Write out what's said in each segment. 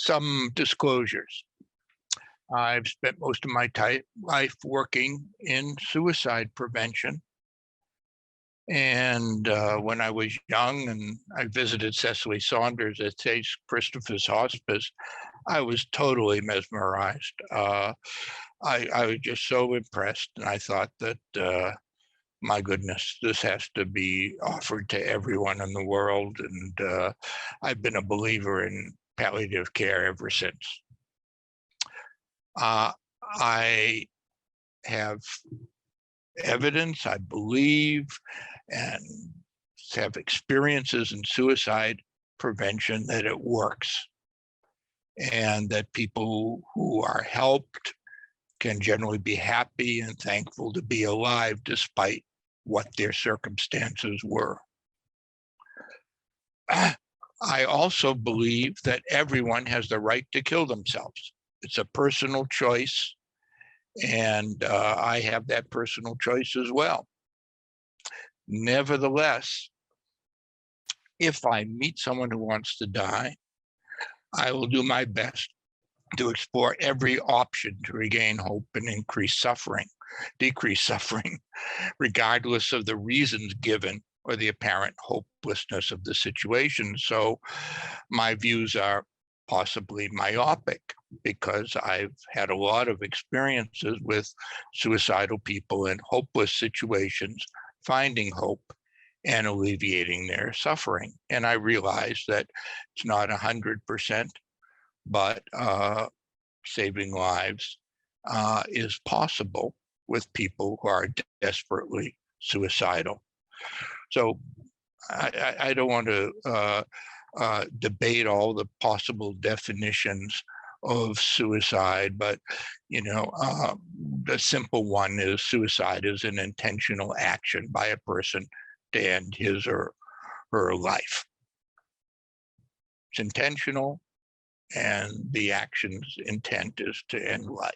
Some disclosures. I've spent most of my life working in suicide prevention. And when I was young and I visited Cecily Saunders at St. Christopher's Hospice, I was totally mesmerized. I was just so impressed, and I thought that, my goodness, this has to be offered to everyone in the world. And I've been a believer in palliative care ever since. I have evidence, I believe, and have experiences in suicide prevention that it works, and that people who are helped can generally be happy and thankful to be alive despite what their circumstances were. I also believe that everyone has the right to kill themselves. It's a personal choice, and I have that personal choice as well. Nevertheless, if I meet someone who wants to die, I will do my best to explore every option to regain hope and decrease suffering, regardless of the reasons given or the apparent hopelessness of the situation. So my views are possibly myopic, because I've had a lot of experiences with suicidal people in hopeless situations, finding hope and alleviating their suffering. And I realize that it's not 100%, but saving lives is possible with people who are desperately suicidal. So I don't want to debate all the possible definitions of suicide, but the simple one is suicide is an intentional action by a person to end his or her life. It's intentional, and the action's intent is to end life.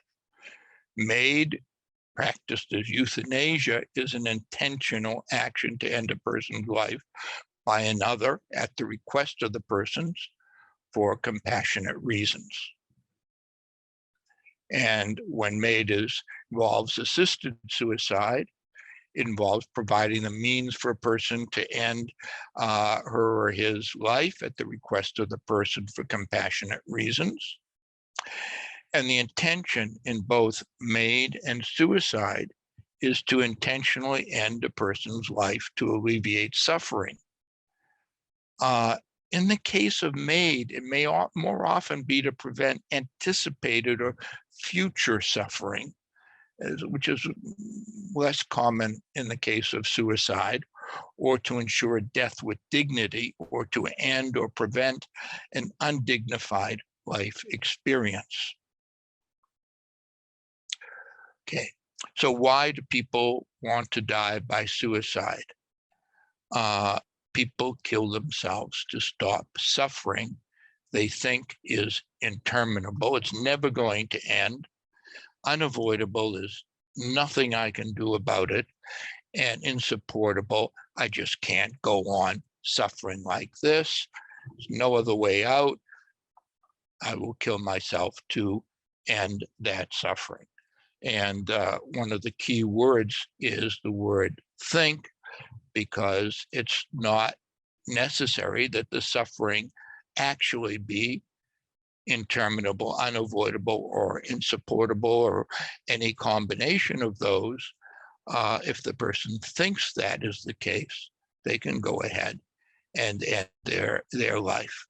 MAiD, practiced as euthanasia, is an intentional action to end a person's life by another at the request of the persons for compassionate reasons. And when MAiD involves assisted suicide, it involves providing the means for a person to end her or his life at the request of the person for compassionate reasons. And the intention in both MAiD and suicide is to intentionally end a person's life to alleviate suffering. In the case of MAiD, it may more often be to prevent anticipated or future suffering, which is less common in the case of suicide, or to ensure death with dignity, or to end or prevent an undignified life experience. Okay, so why do people want to die by suicide? People kill themselves to stop suffering they think is interminable. It's never going to end. Unavoidable. There's nothing I can do about it. And insupportable. I just can't go on suffering like this. There's no other way out. I will kill myself to end that suffering. And one of the key words is the word think, because it's not necessary that the suffering actually be interminable, unavoidable, or insupportable, or any combination of those. If the person thinks that is the case, they can go ahead and end their life.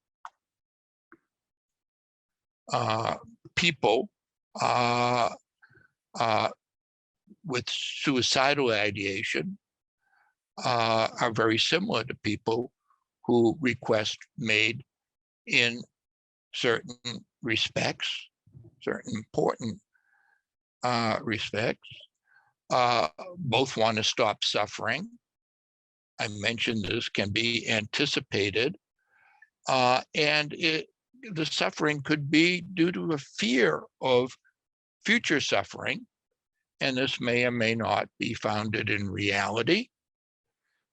People with suicidal ideation are very similar to people who request MAiD in certain respects, certain important respects. Both want to stop suffering. I mentioned this can be anticipated, and the suffering could be due to a fear of future suffering, and this may or may not be founded in reality,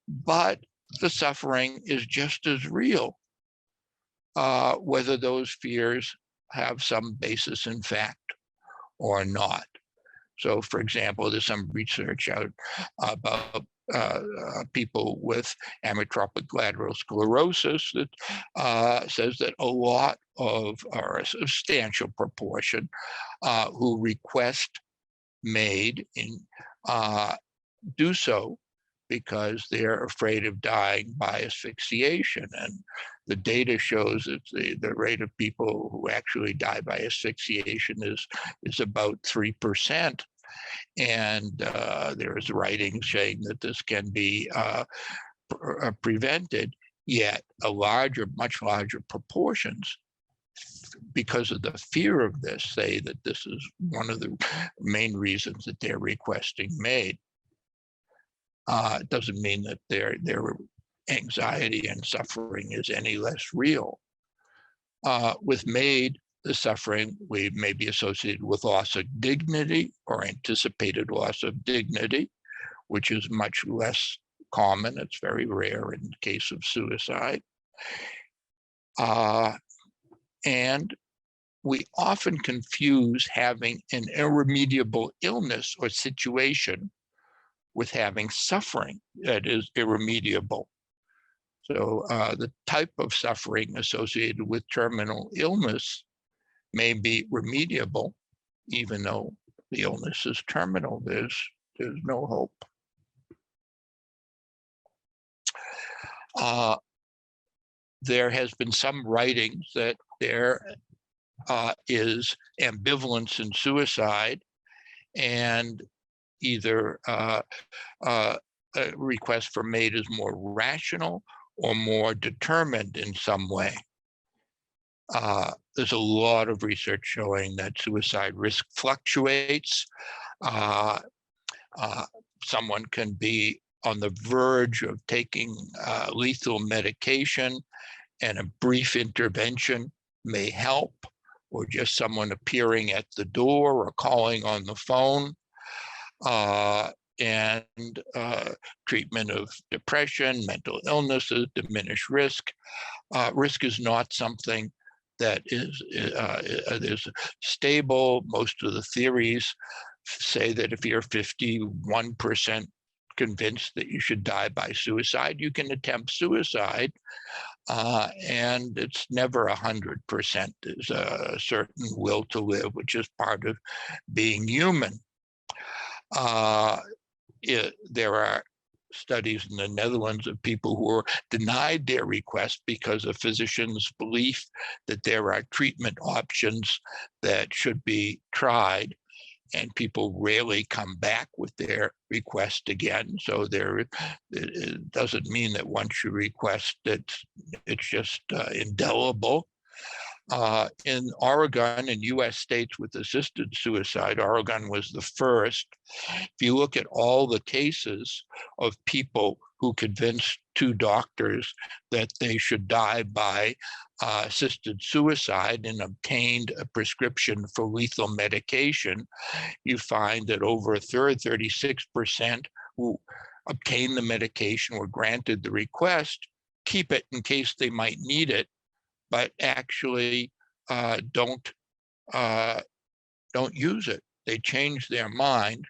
but the suffering is just as real, whether those fears have some basis in fact or not. So, for example, there's some research out about people with amyotrophic lateral sclerosis that says that a lot of, or a substantial proportion, who request MAiD do so because they're afraid of dying by asphyxiation. And the data shows that the rate of people who actually die by asphyxiation is about 3%. And there's writing saying that this can be prevented, yet much larger proportions, because of the fear of this, say that this is one of the main reasons that they're requesting MAiD. It doesn't mean that their anxiety and suffering is any less real. With MAiD, the suffering may be associated with loss of dignity or anticipated loss of dignity, which is much less common. It's very rare in the case of suicide. And we often confuse having an irremediable illness or situation with having suffering that is irremediable. So the type of suffering associated with terminal illness may be remediable, even though the illness is terminal. There's no hope. There has been some writings that there is ambivalence in suicide, and either a request for MAiD is more rational or more determined in some way. There's a lot of research showing that suicide risk fluctuates. Someone can be on the verge of taking lethal medication, and a brief intervention may help, or just someone appearing at the door or calling on the phone. And treatment of depression, mental illnesses, diminished risk. Risk is not something that is stable. Most of the theories say that if you're 51% convinced that you should die by suicide, you can attempt suicide, and it's never 100%. There's a certain will to live, which is part of being human. There are studies in the Netherlands of people who were denied their request because of physicians' belief that there are treatment options that should be tried, and people rarely come back with their request again. So it doesn't mean that once you request it, it's just indelible. In Oregon and US states with assisted suicide, Oregon was the first. If you look at all the cases of people who convinced two doctors that they should die by assisted suicide and obtained a prescription for lethal medication, you find that over a third, 36%, who obtained the medication, were granted the request, keep it in case they might need it, but actually don't use it. They change their mind,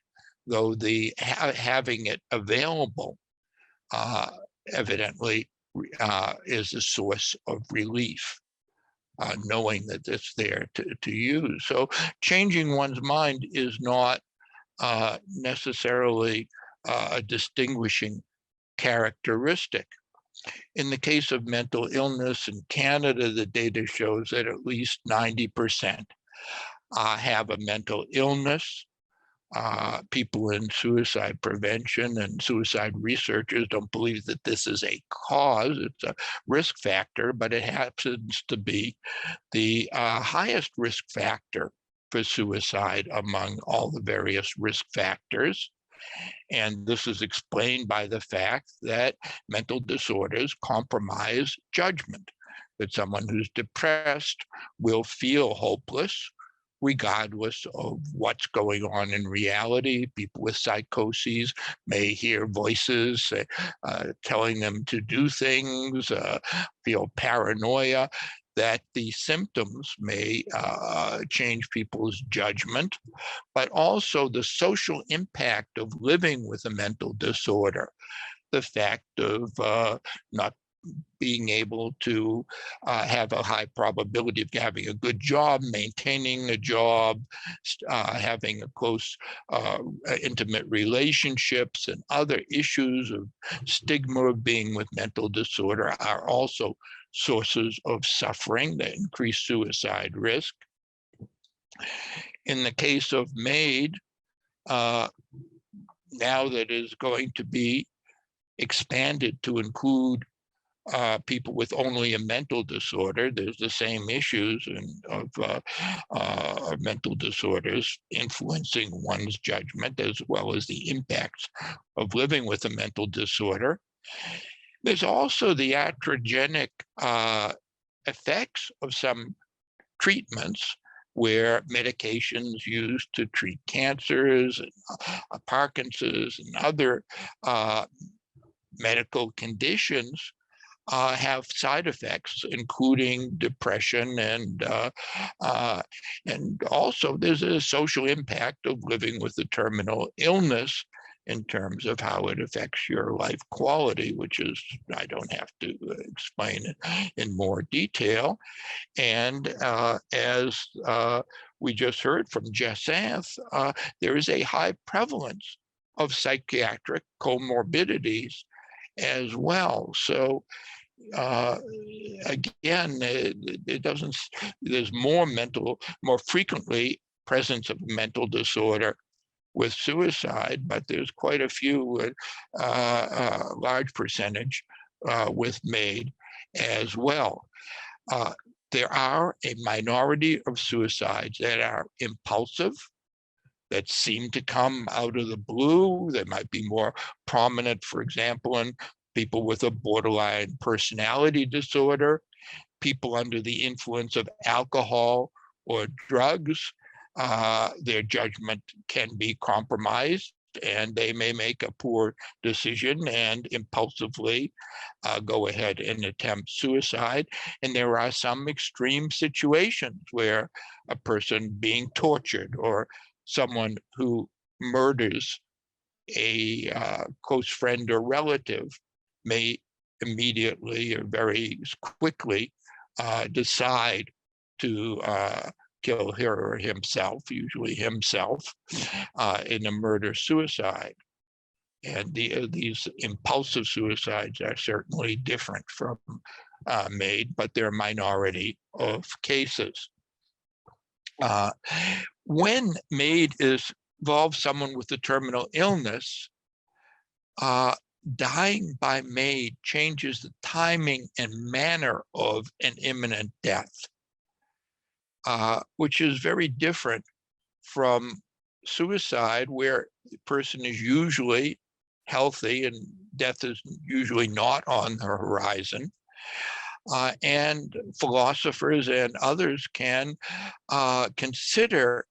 though the having it available evidently is a source of relief, knowing that it's there to use. So changing one's mind is not necessarily a distinguishing characteristic. In the case of mental illness in Canada, the data shows that at least 90% have a mental illness. People in suicide prevention and suicide researchers don't believe that this is a cause, it's a risk factor, but it happens to be the highest risk factor for suicide among all the various risk factors. And this is explained by the fact that mental disorders compromise judgment, that someone who's depressed will feel hopeless regardless of what's going on in reality. People with psychoses may hear voices telling them to do things, feel paranoia. that the symptoms may change people's judgment, but also the social impact of living with a mental disorder, the fact of not being able to have a high probability of having a good job, maintaining a job, having a close, intimate relationships, and other issues of stigma of being with mental disorder are also sources of suffering that increase suicide risk. In the case of MAiD, now that is going to be expanded to include people with only a mental disorder. There's the same issues of mental disorders influencing one's judgment, as well as the impacts of living with a mental disorder. There's also the iatrogenic effects of some treatments, where medications used to treat cancers, and Parkinson's, and other medical conditions have side effects, including depression, and also there's a social impact of living with a terminal illness in terms of how it affects your life quality, which is, I don't have to explain it in more detail. And as we just heard from Jacinth, there is a high prevalence of psychiatric comorbidities as well. So again, there's more frequently presence of mental disorder with suicide, but there's quite a few, large percentage with MAiD as well. There are a minority of suicides that are impulsive, that seem to come out of the blue. They might be more prominent, for example, in people with a borderline personality disorder, people under the influence of alcohol or drugs. Their judgment can be compromised, and they may make a poor decision and impulsively go ahead and attempt suicide. And there are some extreme situations where a person being tortured, or someone who murders a close friend or relative, may immediately or very quickly decide to kill her or himself, usually himself, in a murder-suicide. And these impulsive suicides are certainly different from MAiD, but they're a minority of cases. When MAiD involves someone with a terminal illness, dying by MAiD changes the timing and manner of an imminent death, which is very different from suicide, where the person is usually healthy and death is usually not on the horizon. And philosophers and others can consider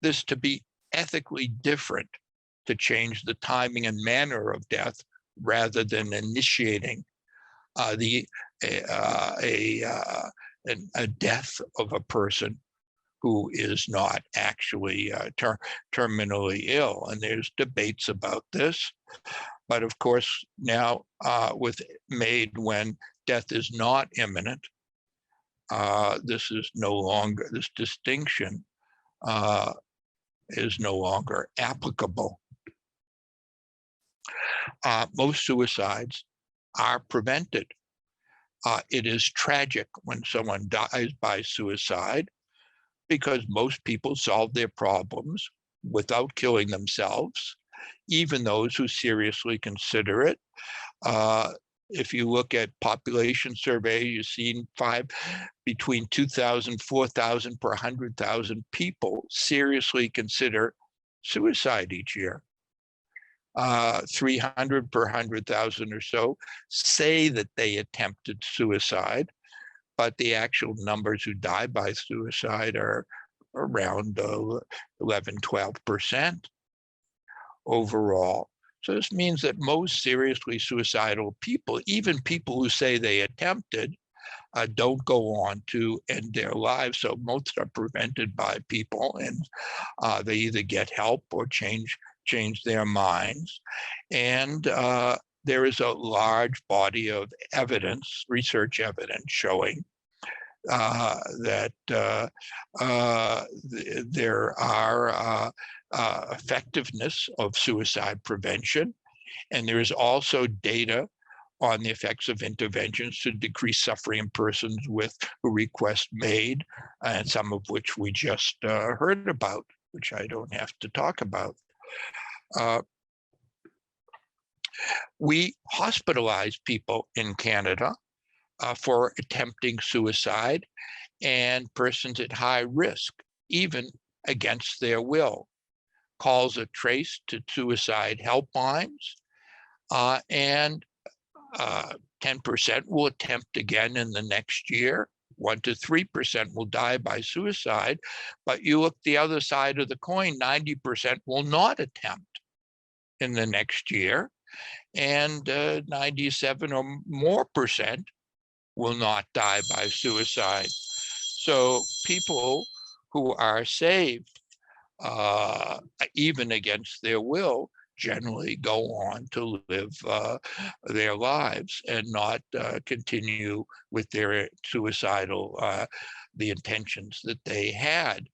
this to be ethically different, to change the timing and manner of death rather than initiating a death of a person who is not actually terminally ill. And there's debates about this. But of course, now with MAiD, when death is not imminent, this distinction is no longer applicable. Most suicides are prevented. It is tragic when someone dies by suicide, because most people solve their problems without killing themselves, even those who seriously consider it. If you look at population surveys, you've seen between 2,000, 4,000 per 100,000 people seriously consider suicide each year. 300 per 100,000 or so say that they attempted suicide, but the actual numbers who die by suicide are around 11, 12% overall. So this means that most seriously suicidal people, even people who say they attempted, don't go on to end their lives. So most are prevented by people, and they either get help or change their minds. And there is a large body of evidence, research evidence, showing that there are effectiveness of suicide prevention. And there is also data on the effects of interventions to decrease suffering in persons who request MAiD, and some of which we just heard about, which I don't have to talk about. We hospitalize people in Canada for attempting suicide, and persons at high risk, even against their will. Calls are traced to suicide helplines, and 10% will attempt again in the next year. 1 to 3% will die by suicide, but you look the other side of the coin, 90% will not attempt in the next year, and 97 or more percent will not die by suicide. So people who are saved, even against their will, generally go on to live their lives and not continue with their suicidal, the intentions that they had.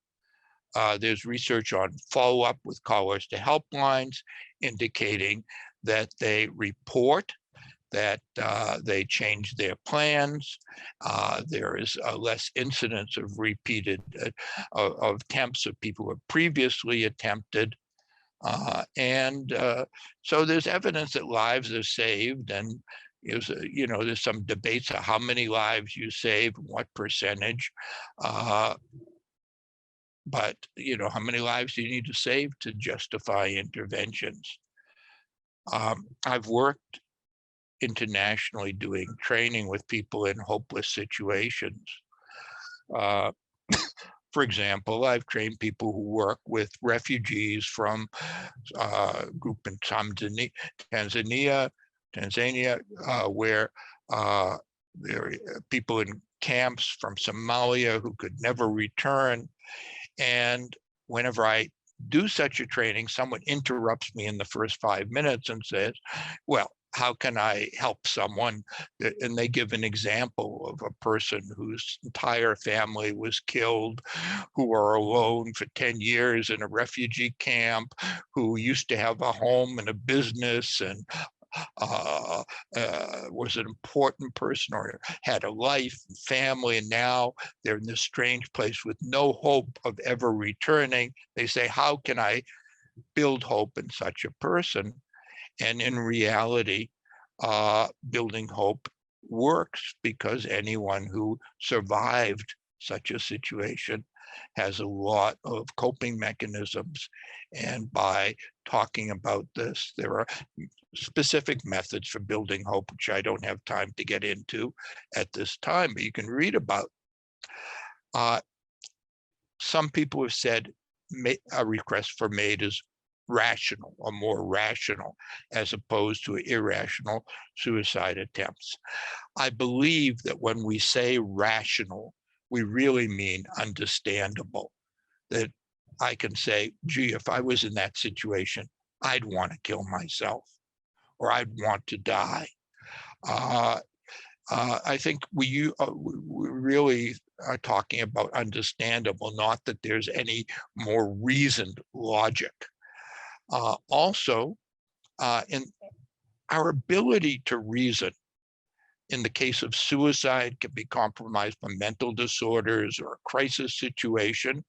There's research on follow-up with callers to helplines indicating that they report that they change their plans. There is less incidence of repeated of attempts of people who have previously attempted. So there's evidence that lives are saved, and there's some debates on how many lives you save, what percentage. But how many lives do you need to save to justify interventions? I've worked internationally doing training with people in hopeless situations. For example, I've trained people who work with refugees from a group in Tanzania, where there are people in camps from Somalia who could never return. And whenever I do such a training, someone interrupts me in the first 5 minutes and says, well, how can I help someone? And they give an example of a person whose entire family was killed, who are alone for 10 years in a refugee camp, who used to have a home and a business and was an important person or had a life and family, and now they're in this strange place with no hope of ever returning. They say, how can I build hope in such a person? And in reality, building hope works, because anyone who survived such a situation has a lot of coping mechanisms. And by talking about this, there are specific methods for building hope, which I don't have time to get into at this time, but you can read about. Some people have said a request for MAiD is rational or more rational as opposed to irrational suicide attempts. I believe that when we say rational, we really mean understandable. That I can say, gee, if I was in that situation, I'd want to kill myself, or I'd want to die. I think we really are talking about understandable, not that there's any more reasoned logic. Also, in our ability to reason in the case of suicide can be compromised by mental disorders or a crisis situation.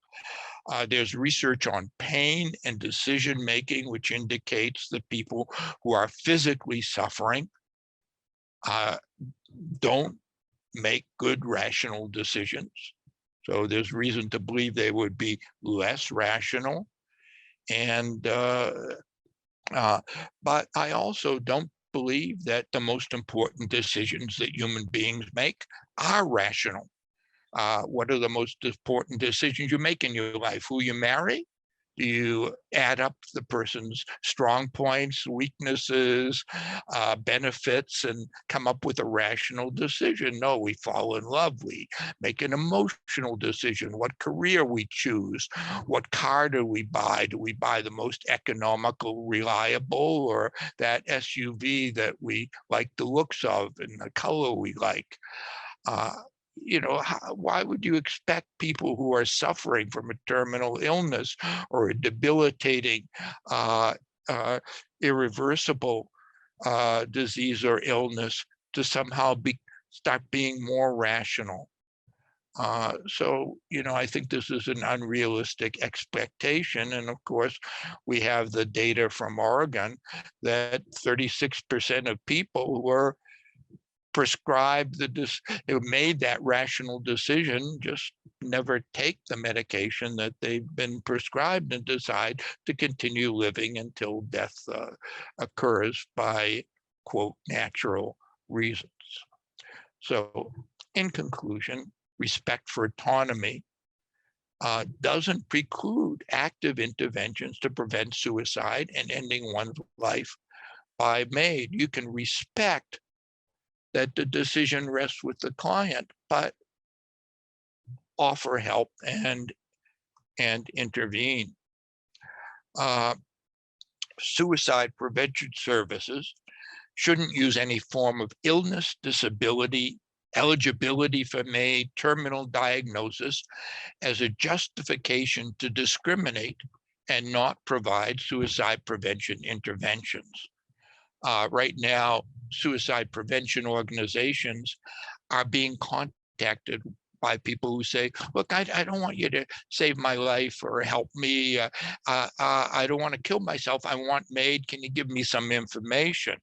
There's research on pain and decision-making, which indicates that people who are physically suffering don't make good rational decisions. So there's reason to believe they would be less rational. And but I also don't believe that the most important decisions that human beings make are rational. What are the most important decisions you make in your life? Who you marry? Do you add up the person's strong points, weaknesses, benefits, and come up with a rational decision? No, we fall in love. We make an emotional decision. What career we choose? What car do we buy? Do we buy the most economical, reliable, or that SUV that we like the looks of and the color we like? Why would you expect people who are suffering from a terminal illness or a debilitating, irreversible disease or illness to somehow start being more rational? So, I think this is an unrealistic expectation. And of course, we have the data from Oregon that 36% of people who are prescribed who made that rational decision just never take the medication that they've been prescribed and decide to continue living until death occurs by, quote, natural reasons. So in conclusion, respect for autonomy doesn't preclude active interventions to prevent suicide and ending one's life by MAiD. You can respect that the decision rests with the client, but offer help and intervene. Suicide prevention services shouldn't use any form of illness, disability, eligibility for MAiD, terminal diagnosis as a justification to discriminate and not provide suicide prevention interventions. Right now, suicide prevention organizations are being contacted by people who say, look, I don't want you to save my life or help me. I don't want to kill myself. I want MAiD. Can you give me some information?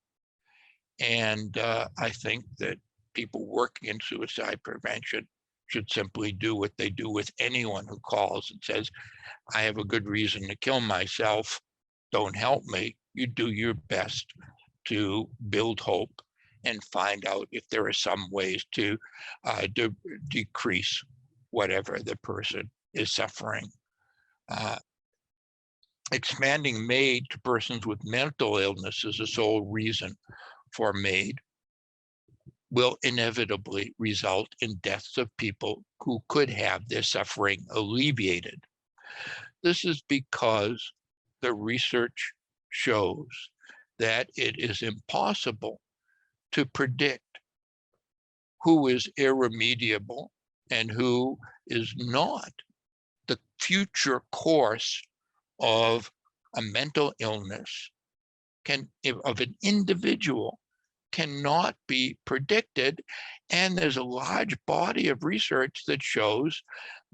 And I think that people working in suicide prevention should simply do what they do with anyone who calls and says, I have a good reason to kill myself. Don't help me. You do your best to build hope and find out if there are some ways to decrease whatever the person is suffering. Expanding MAiD to persons with mental illness as a sole reason for MAiD will inevitably result in deaths of people who could have their suffering alleviated. This is because the research shows that it is impossible to predict who is irremediable and who is not. The future course of a mental illness of an individual cannot be predicted. And there's a large body of research that shows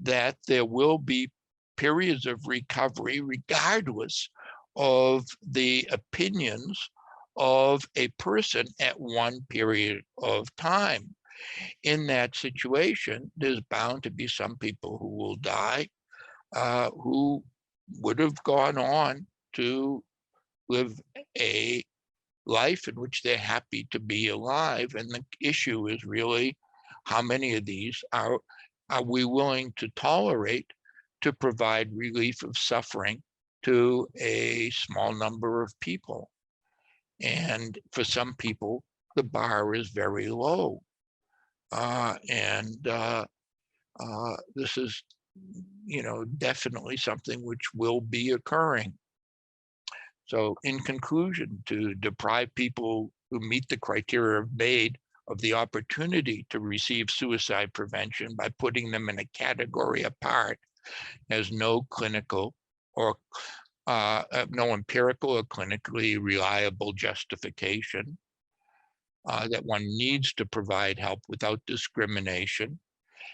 that there will be periods of recovery regardless of the opinions of a person at one period of time. In that situation, there's bound to be some people who will die who would have gone on to live a life in which they're happy to be alive. And the issue is really how many of these are we willing to tolerate to provide relief of suffering to a small number of people. And for some people, the bar is very low. This is, definitely something which will be occurring. So in conclusion, to deprive people who meet the criteria of MAiD of the opportunity to receive suicide prevention by putting them in a category apart has no clinical or no empirical or clinically reliable justification, that one needs to provide help without discrimination.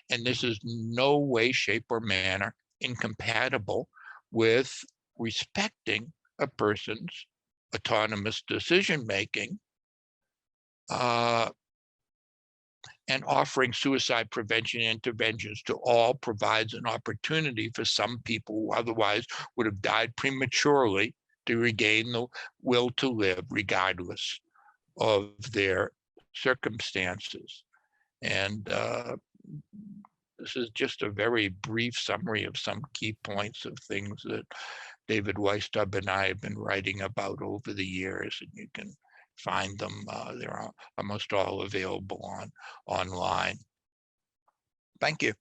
And this is no way, shape, or manner incompatible with respecting a person's autonomous decision-making, and offering suicide prevention interventions to all provides an opportunity for some people who otherwise would have died prematurely to regain the will to live regardless of their circumstances. And this is just a very brief summary of some key points of things that David Weisstubb and I have been writing about over the years, and you can find them. They're almost all available online. Thank you.